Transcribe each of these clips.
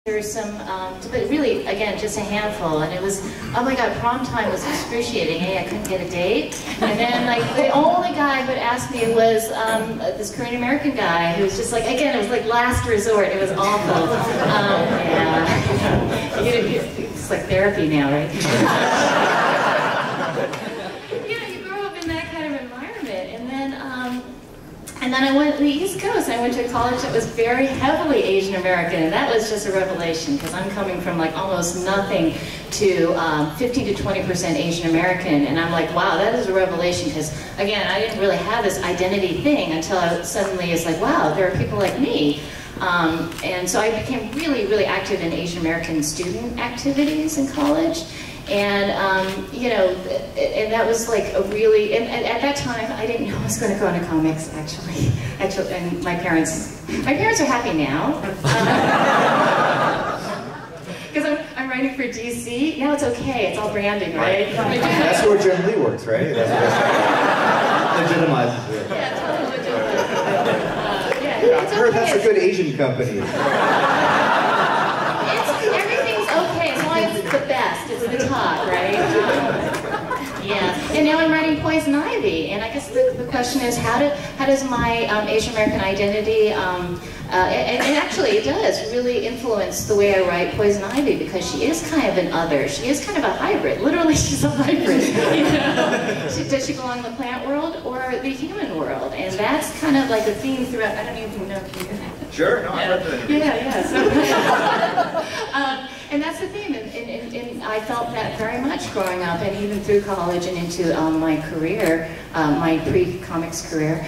There were some, but really, again, just a handful, and it was, oh my God, prom time was excruciating. Hey, I couldn't get a date, and then like the only guy who would ask me was this Korean American guy who was just like, again, it was like last resort. It was awful. Yeah, it's like therapy now, right? You grow up in that kind of environment, and then I went to the East Coast. I went to a college that was very heavily Asian American, and that was just a revelation because I'm coming from like almost nothing to 15 to 20% Asian American, and I'm like, wow, that is a revelation because again, I didn't really have this identity thing until I suddenly it's like, wow, there are people like me. And so I became really, really active in Asian American student activities in college. And, and that was like a really, and at that time, I didn't know I was going to go into comics, actually, and my parents are happy now. Because I'm writing for DC, now it's okay, it's all branding, right? That's where Jen Lee works, right? That's legitimizes it. Yeah, totally legitimizes it. Yeah, I heard that's a good Asian company. Everything's okay, as long as it's the best, it's the top, right? Yeah, and now I'm writing Poison Ivy, and I guess the question is, how does my Asian American identity, and actually it does really influence the way I write Poison Ivy, because she is kind of an other, she is kind of a hybrid, literally she's a hybrid, you know? Does she belong in the plant world or the human world? And that's kind of like a theme throughout, I don't even know if you hear that. Sure, no, I read that. Yeah, so, and that's the theme, and I felt that very much growing up, and even through college and into my career, my pre-comics career,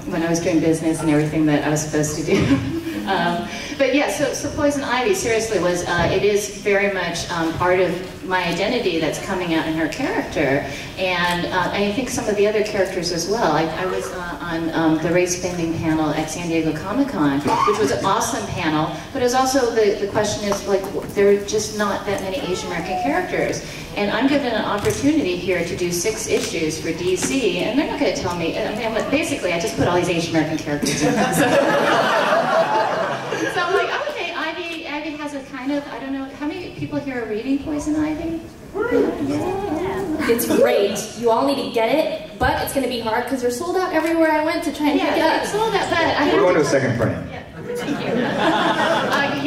when I was doing business and everything that I was supposed to do. But yeah, so Poison Ivy seriously was, it is very much part of my identity that's coming out in her character, and I think some of the other characters as well. I was on the race bending panel at San Diego Comic-Con, which was an awesome panel, but it was also, the question is, like, there are just not that many Asian American characters, and I'm given an opportunity here to do 6 issues for DC, and they're not going to tell me, I mean, basically I just put all these Asian American characters in. So I'm like, okay, Ivy has a kind of, I don't know, how many people here are reading Poison Ivy? Yeah. It's great. You all need to get it, but it's going to be hard because they're sold out everywhere I went to try and pick it up. It's sold out, but we're going to a second print. Yeah, thank you.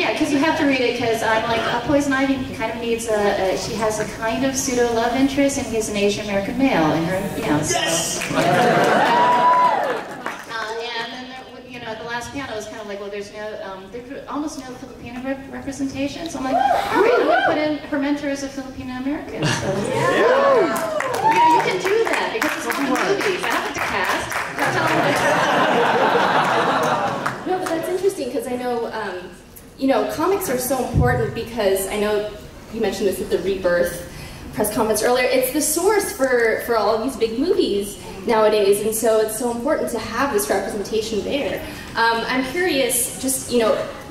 Yeah, because you have to read it, because I'm like, Poison Ivy kind of needs she has a kind of pseudo love interest, and he's an Asian American male, and her, you know, yes! The last panel was kind of like, well, there's almost no Filipino representation, so I'm like, all right, I'm going to put in her mentor as a Filipino American. So, you can do that because it's all movies. I don't have to cast. No, but that's interesting because I know, comics are so important because I know you mentioned this at the Rebirth press conference earlier. It's the source for all of these big movies nowadays, and so it's so important to have this representation there. I'm curious, just,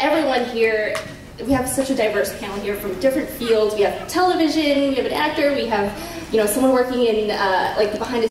everyone here, we have such a diverse panel here from different fields. We have television, we have an actor, we have, someone working in, like, the behind the